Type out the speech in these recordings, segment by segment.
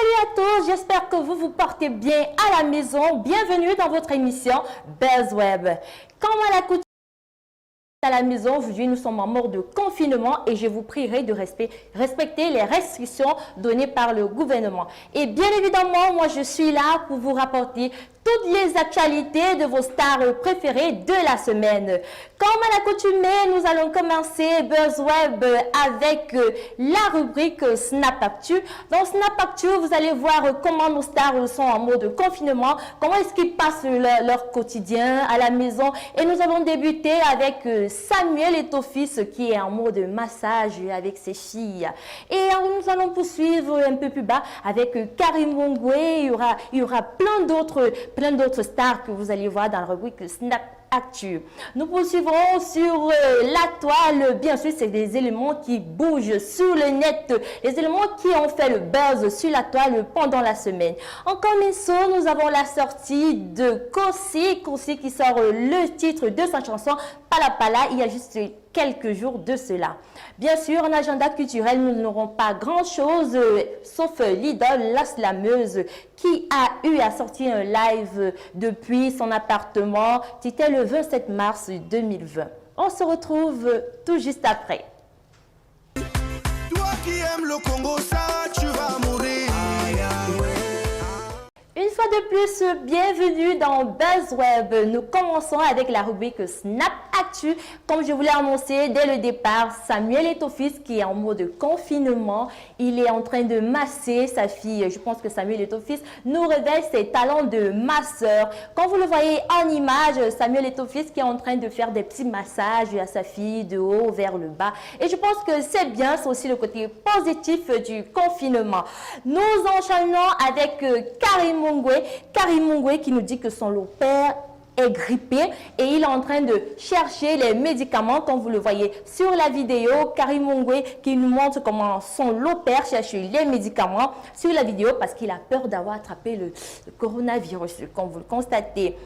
Salut à tous, j'espère que vous vous portez bien à la maison. Bienvenue dans votre émission BuzzWeb. Comme à la coutume à la maison, aujourd'hui nous sommes en mode de confinement et je vous prierai de respecter les restrictions données par le gouvernement. Et bien évidemment, moi je suis là pour vous rapporter toutes les actualités de vos stars préférées de la semaine. Comme à l'accoutumée, nous allons commencer BuzzWeb avec la rubrique Snap Actu. Dans Snap Actu, vous allez voir comment nos stars sont en mode confinement, comment est-ce qu'ils passent leur quotidien à la maison. Et nous allons débuter avec Samuel Eto'o-Fils qui est en mode massage avec ses filles. Et nous allons poursuivre un peu plus bas avec Karim Wongwe. Il y aura plein d'autres stars que vous allez voir dans la rubrique Snap Actu. Nous poursuivrons sur la toile. Bien sûr, c'est des éléments qui bougent sur le net, les éléments qui ont fait le buzz sur la toile pendant la semaine. En commençant, nous avons la sortie de Kossy qui sort le titre de sa chanson Pala Pala il y a juste quelques jours de cela. Bien sûr, en agenda culturel, nous n'aurons pas grand-chose, sauf l'idole, la slameuse, qui a eu à sortir un live depuis son appartement. C'était le 27 mars 2020. On se retrouve tout juste après. Toi qui aimes le Congo, ça, tu vas mourir. Une fois de plus, bienvenue dans BuzzWeb. Nous commençons avec la rubrique Snap Actu. Comme je vous l'ai annoncé dès le départ, Samuel Eto'o-Fils qui est en mode confinement. Il est en train de masser sa fille. Je pense que Samuel Eto'o-Fils nous révèle ses talents de masseur. Quand vous le voyez en image, Samuel Eto'o-Fils qui est en train de faire des petits massages à sa fille de haut vers le bas. Et je pense que c'est bien, c'est aussi le côté positif du confinement. Nous enchaînons avec Karim Wongwe qui nous dit que son père est grippé et il est en train de chercher les médicaments comme vous le voyez sur la vidéo. Karim Wongwe qui nous montre comment son père cherche les médicaments sur la vidéo parce qu'il a peur d'avoir attrapé le coronavirus comme vous le constatez.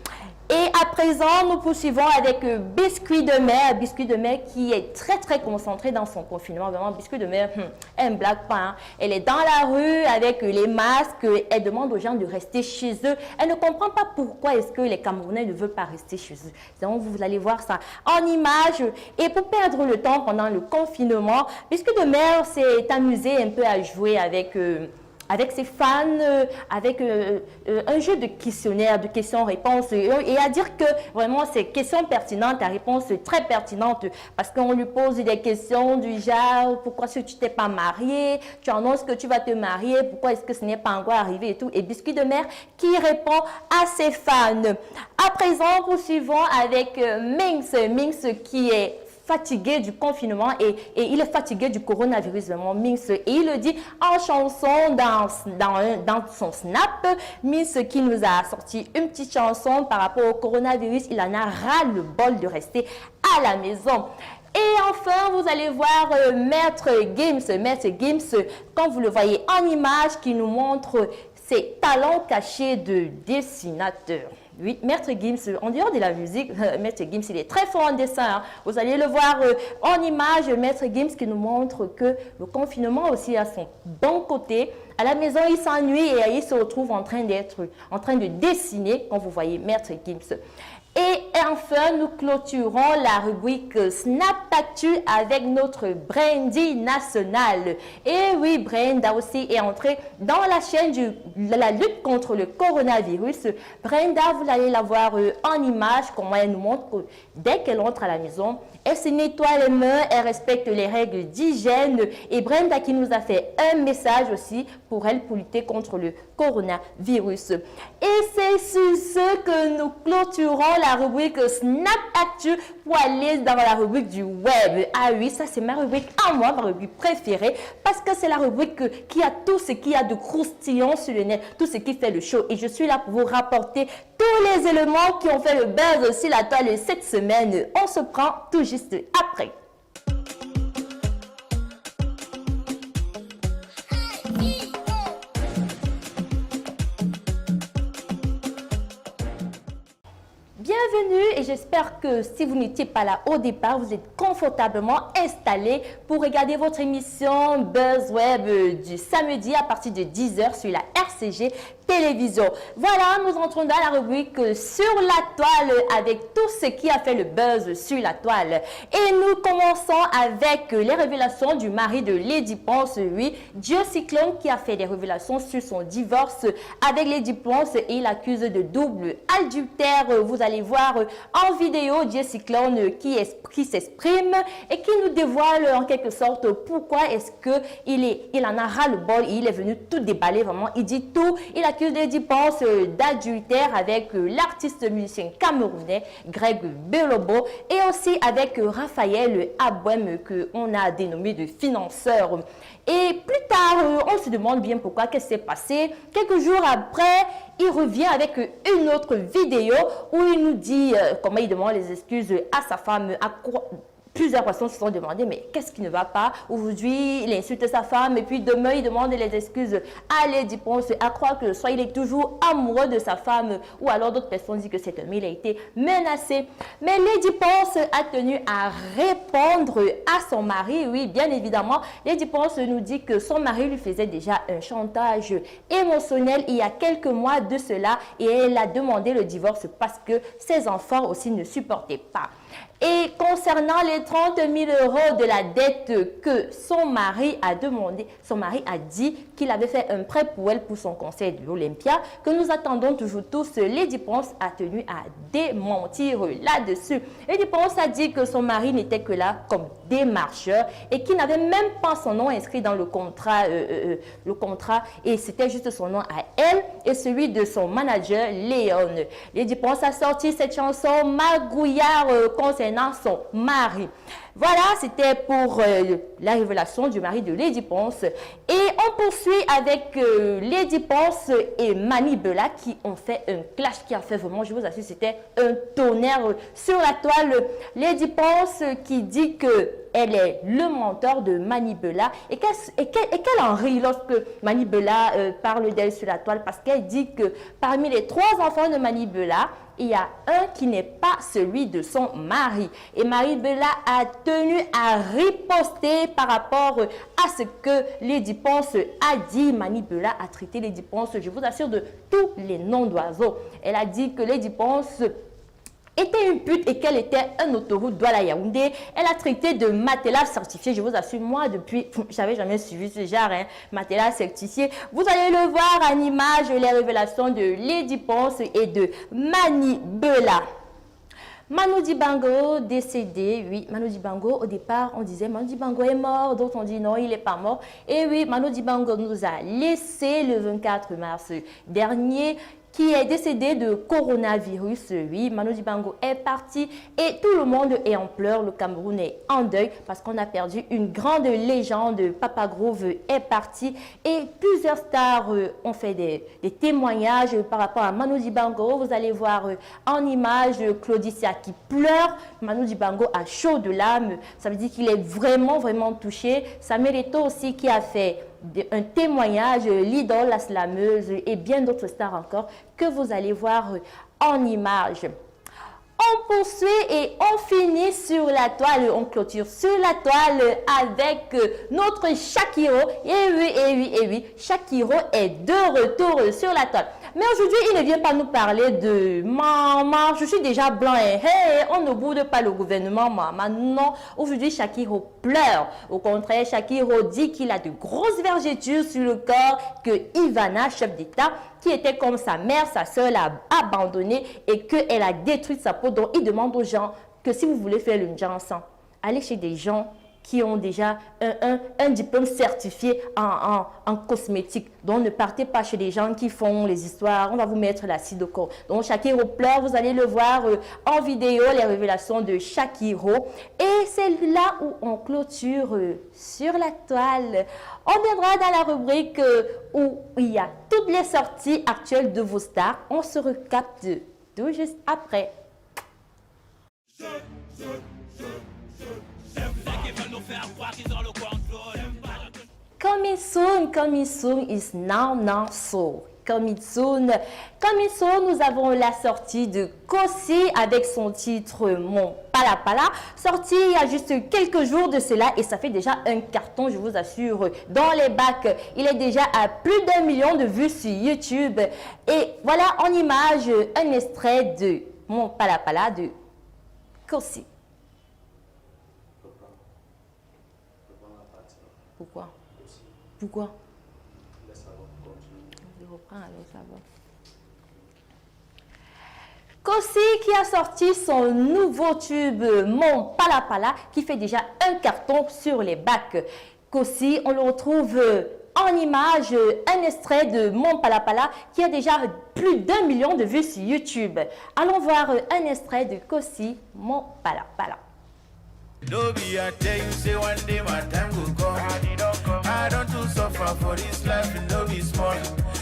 Et à présent, nous poursuivons avec Biscuit de Mer qui est très concentré dans son confinement. Vraiment, Biscuit de Mer, elle ne blague pas. Hein. Elle est dans la rue avec les masques. Elle demande aux gens de rester chez eux. Elle ne comprend pas pourquoi est-ce que les Camerounais ne veulent pas rester chez eux. Donc, vous allez voir ça en image. Et pour perdre le temps pendant le confinement, Biscuit de Mer s'est amusé un peu à jouer avec ses fans, avec un jeu de questionnaire, de questions-réponses, et à dire que vraiment ces questions pertinentes, la réponse est très pertinente, parce qu'on lui pose des questions du genre, pourquoi est-ce que tu t'es pas marié, tu annonces que tu vas te marier, pourquoi est-ce que ce n'est pas encore arrivé et tout, et Biscuit de Mer qui répond à ses fans. À présent, poursuivons avec Minx qui est fatigué du confinement et il est fatigué du coronavirus, vraiment Minx. Et il le dit en chanson dans son snap. Minx qui nous a sorti une petite chanson par rapport au coronavirus. Il en a ras le bol de rester à la maison. Et enfin, vous allez voir Maître Gims, quand vous le voyez en image, qui nous montre ses talents cachés de dessinateur. Oui, Maître Gims, en dehors de la musique, Maître Gims, il est très fort en dessin. Hein. Vous allez le voir en image, Maître Gims qui nous montre que le confinement aussi a son bon côté. À la maison, il s'ennuie et il se retrouve en train de dessiner, quand vous voyez Maître Gims. Et enfin, nous clôturons la rubrique Snap Actu avec notre Brandy nationale. Et oui, Brenda aussi est entrée dans la chaîne de la lutte contre le coronavirus. Brenda, vous allez la voir en image, comment elle nous montre que dès qu'elle entre à la maison, elle se nettoie les mains, elle respecte les règles d'hygiène. Et Brenda qui nous a fait un message aussi pour elle pour lutter contre le coronavirus. Et c'est sur ce que nous clôturons la rubrique Snap Actu pour aller dans la rubrique du web. Ah oui, ça c'est ma rubrique à moi, ma rubrique préférée, parce que c'est la rubrique qui a tout ce qu'il y a de croustillant sur le net, tout ce qui fait le show. Et je suis là pour vous rapporter tous les éléments qui ont fait le buzz sur la toile cette semaine. On se prend tout juste après. bienvenue et j'espère que si vous n'étiez pas là au départ, vous êtes confortablement installés pour regarder votre émission Buzz Web du samedi à partir de 10h sur la RCG Télévision. Voilà, nous entrons dans la rubrique sur la toile avec tout ce qui a fait le buzz sur la toile. Et nous commençons avec les révélations du mari de Lady Ponce, oui, Joe Cyclone, qui a fait des révélations sur son divorce avec Lady Ponce et il accuse de double adultère. Vous allez voir en vidéo Joe Cyclone qui s'exprime et qui nous dévoile en quelque sorte pourquoi est-ce qu'il en a ras le bol et il est venu tout déballer vraiment. Il dit tout, il accuse Lady Ponce d'adultère avec l'artiste musicien camerounais Greg Belobo et aussi avec Raphaël Abouem que on a dénommé de financeur. Et plus tard, on se demande bien pourquoi, qu'est-ce qui s'est passé. Quelques jours après, il revient avec une autre vidéo où il nous dit comment il demande les excuses à sa femme. Plusieurs personnes se sont demandé, mais qu'est-ce qui ne va pas? Aujourd'hui, il insulte sa femme et puis demain, il demande les excuses à Lady Ponce, à croire que soit il est toujours amoureux de sa femme ou alors d'autres personnes disent que cet homme, il a été menacé. Mais Lady Ponce a tenu à répondre à son mari. Oui, bien évidemment, Lady Ponce nous dit que son mari lui faisait déjà un chantage émotionnel il y a quelques mois de cela et elle a demandé le divorce parce que ses enfants aussi ne supportaient pas. Et concernant les 30 000 € de la dette que son mari a demandé, son mari a dit qu'il avait fait un prêt pour elle pour son conseil de l'Olympia, que nous attendons toujours tous. Lady Ponce a tenu à démentir là-dessus. Lady Ponce a dit que son mari n'était que là comme démarcheur et qu'il n'avait même pas son nom inscrit dans le contrat et c'était juste son nom à elle et celui de son manager Léon. Lady Ponce a sorti cette chanson magouillard concernant son mari. Voilà, c'était pour la révélation du mari de Lady Ponce. Et on poursuit avec Lady Ponce et Mani Bella qui ont fait un clash qui a fait vraiment, je vous assure, c'était un tonnerre sur la toile. Lady Ponce qui dit que elle est le mentor de Mani Bella et qu'elle en rit lorsque Mani Bella parle d'elle sur la toile parce qu'elle dit que parmi les 3 enfants de Mani Bella, il y a un qui n'est pas celui de son mari. Et Mani Bella a tenu à riposter par rapport à ce que Lady Ponce a dit. Mani Bella a traité Lady Ponce, je vous assure, de tous les noms d'oiseaux. Elle a dit que Lady Ponce était une pute et qu'elle était un autoroute Douala Yaoundé. Elle a traité de matelas certifié. Je vous assure, moi, depuis, j'avais jamais suivi ce genre, hein, matelas certifié. Vous allez le voir en image, les révélations de Lady Ponce et de Mani Bella. Manu Dibango décédé, oui, Manu Dibango, au départ, on disait Manu Dibango est mort, d'autres ont dit non, il n'est pas mort. Et oui, Manu Dibango nous a laissé le 24 mars dernier, qui est décédé de coronavirus. Oui, Manu Dibango est parti et tout le monde est en pleurs. Le Cameroun est en deuil parce qu'on a perdu une grande légende. Papa Groove est parti et plusieurs stars ont fait des témoignages par rapport à Manu Dibango. Vous allez voir en image Claudicia qui pleure. Manu Dibango a chaud de l'âme. Ça veut dire qu'il est vraiment, vraiment touché. Samuel Eto'o aussi qui a fait un témoignage, l'idole, la slameuse et bien d'autres stars encore que vous allez voir en image. On poursuit et on finit sur la toile, on clôture sur la toile avec notre Shakiro. Et oui, Shakiro est de retour sur la toile. Mais aujourd'hui, il ne vient pas nous parler de maman, je suis déjà blanc et hey, on ne boude pas le gouvernement, maman. Non, aujourd'hui, Shakiro pleure. Au contraire, Shakiro dit qu'il a de grosses vergetures sur le corps, que Ivana, chef d'État, qui était comme sa mère, sa soeur, l'a abandonné et qu'elle a détruit sa peau. Donc, il demande aux gens que si vous voulez faire le Ndjansan, allez chez des gens qui ont déjà un diplôme certifié en cosmétique. Donc, ne partez pas chez des gens qui font les histoires. On va vous mettre l'acide au corps. Donc, Shakiro pleure. Vous allez le voir en vidéo, les révélations de Shakiro. Et c'est là où on clôture sur la toile. On viendra dans la rubrique où il y a toutes les sorties actuelles de vos stars. On se recapte tout juste après. Coming soon is now so. Coming Soon. Coming Soon, nous avons la sortie de Kossi avec son titre Mon Pala Pala, sorti il y a juste quelques jours de cela et ça fait déjà un carton, je vous assure, dans les bacs. Il est déjà à plus d'1 million de vues sur YouTube. Et voilà en image un extrait de Mon Pala Pala de Kossi. Pourquoi? Pourquoi? Je reprends alors, ça va. Kossi qui a sorti son nouveau tube Mon Pala Pala qui fait déjà un carton sur les bacs. Kossi, on le retrouve en image, un extrait de Mon Pala Pala qui a déjà plus d'1 million de vues sur YouTube. Allons voir un extrait de Kossi, Mon Pala Pala. Dobby, I tell you, say one day my time will come. I don't to suffer for this life, and no be small.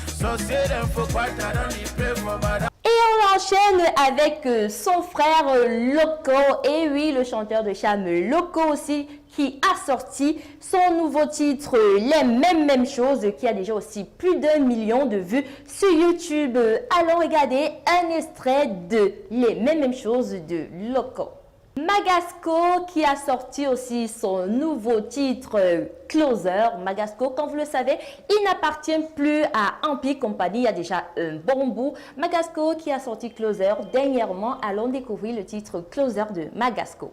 So say them for quite, I don't pray for my. Et on enchaîne avec son frère Loco, et oui, le chanteur de Cham Loco aussi, qui a sorti son nouveau titre Les mêmes choses, qui a déjà aussi plus d'1 million de vues sur YouTube. Allons regarder un extrait de Les mêmes choses de Loco. Magasco qui a sorti aussi son nouveau titre Closer. Magasco, comme vous le savez, il n'appartient plus à Empire Company, il y a déjà un bon bout. Magasco qui a sorti Closer dernièrement, allons découvrir le titre Closer de Magasco.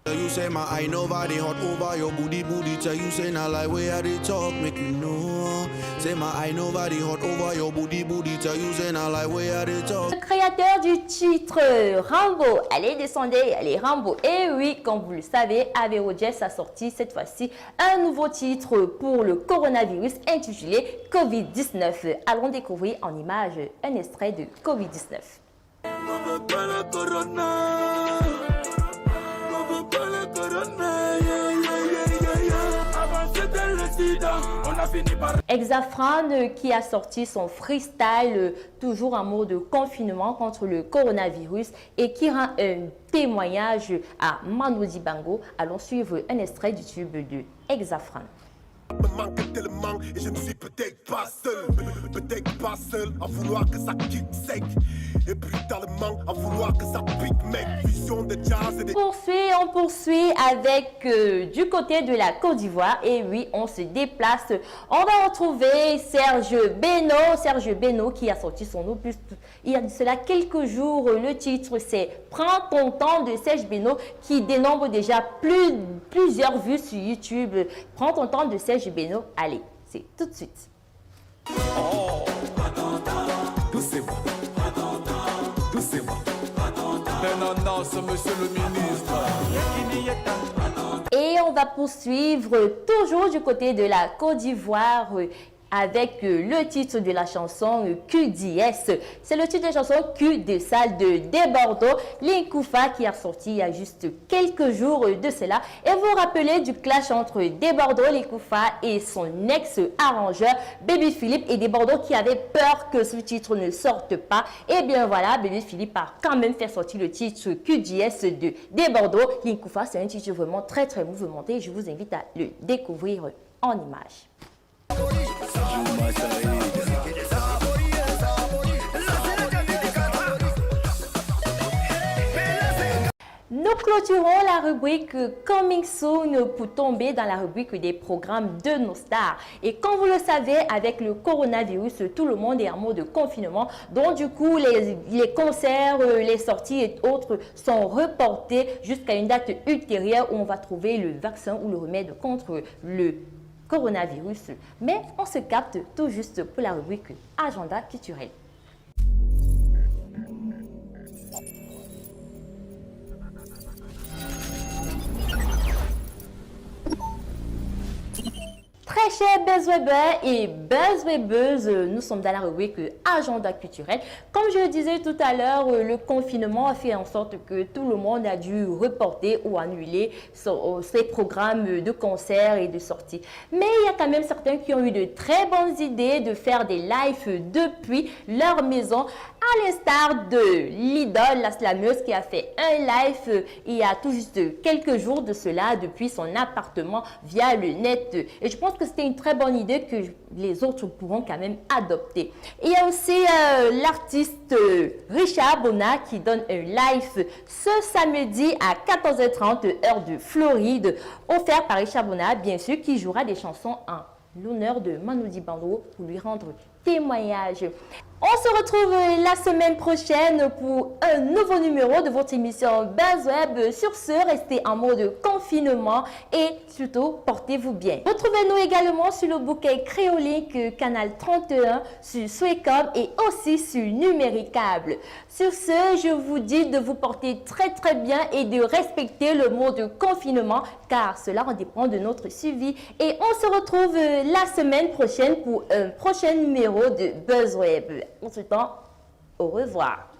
You say my eye nobody hot over your booty tell you say now like way I did talk make you know. Say my eye nobody hot over your booty tell you say now like way I did talk. Le créateur du titre Rambo, allez descendez, allez Rambo. Et oui, comme vous le savez, Avero Jess a sorti cette fois-ci un nouveau titre pour le coronavirus intitulé Covid-19. Allons découvrir en image un extrait de Covid-19. Exafran qui a sorti son freestyle toujours en mode confinement contre le coronavirus et qui rend un témoignage à Manu Dibango. Allons suivre un extrait du tube de Exafran. Me manque tellement et je ne suis peut-être pas seul à vouloir que ça kick sec et brutalement à vouloir que ça pique mec. Vision de jazz et de... On poursuit avec du côté de la Côte d'Ivoire et oui, on se déplace. On va retrouver Serge Beno qui a sorti son opus il y a de cela quelques jours. Le titre c'est Prends ton temps de Serge Beno qui dénombre déjà plusieurs vues sur YouTube. Prends ton temps de Serge Beno, allez, c'est tout de suite. Oh, doucement. Non, c'est monsieur le ministre. Et on va poursuivre toujours du côté de la Côte d'Ivoire avec le titre de la chanson QDS. C'est le titre de la chanson Q de salle de Desbordeaux, Linkoufa qui a sorti il y a juste quelques jours de cela. Et vous vous rappelez du clash entre Desbordeaux, Linkoufa et son ex-arrangeur Baby Philippe et Desbordeaux qui avait peur que ce titre ne sorte pas. Et bien voilà, Baby Philippe a quand même fait sortir le titre QDS de Desbordeaux. Linkoufa, c'est un titre vraiment très mouvementé. Je vous invite à le découvrir en images. Nous clôturons la rubrique Coming Soon pour tomber dans la rubrique des programmes de nos stars. Et comme vous le savez, avec le coronavirus, tout le monde est en mode confinement. Donc du coup, les concerts, les sorties et autres sont reportés jusqu'à une date ultérieure où on va trouver le vaccin ou le remède contre le coronavirus. Mais on se capte tout juste pour la rubrique Agenda culturel. Très chers buzzwebers et buzzwebeuses, nous sommes dans la rubrique Agenda culturel. Comme je le disais tout à l'heure, le confinement a fait en sorte que tout le monde a dû reporter ou annuler ses programmes de concerts et de sorties. Mais il y a quand même certains qui ont eu de très bonnes idées de faire des lives depuis leur maison. à l'instar de l'idole, la slameuse qui a fait un live il y a tout juste quelques jours de cela depuis son appartement via le net. Et je pense que c'était une très bonne idée que les autres pourront quand même adopter. Il y a aussi l'artiste Richard Bona qui donne un live ce samedi à 14h30 heure de Floride, offert par Richard Bona, bien sûr, qui jouera des chansons en l'honneur de Manu Dibango pour lui rendre témoignage. On se retrouve la semaine prochaine pour un nouveau numéro de votre émission BuzzWeb. Sur ce, restez en mode confinement et surtout, portez-vous bien. Retrouvez-nous également sur le bouquet Créolique Canal 31, sur Swecom et aussi sur Numéricable. Sur ce, je vous dis de vous porter très bien et de respecter le mode confinement car cela en dépend de notre suivi. Et on se retrouve la semaine prochaine pour un prochain numéro de BuzzWeb. En ce temps, au revoir.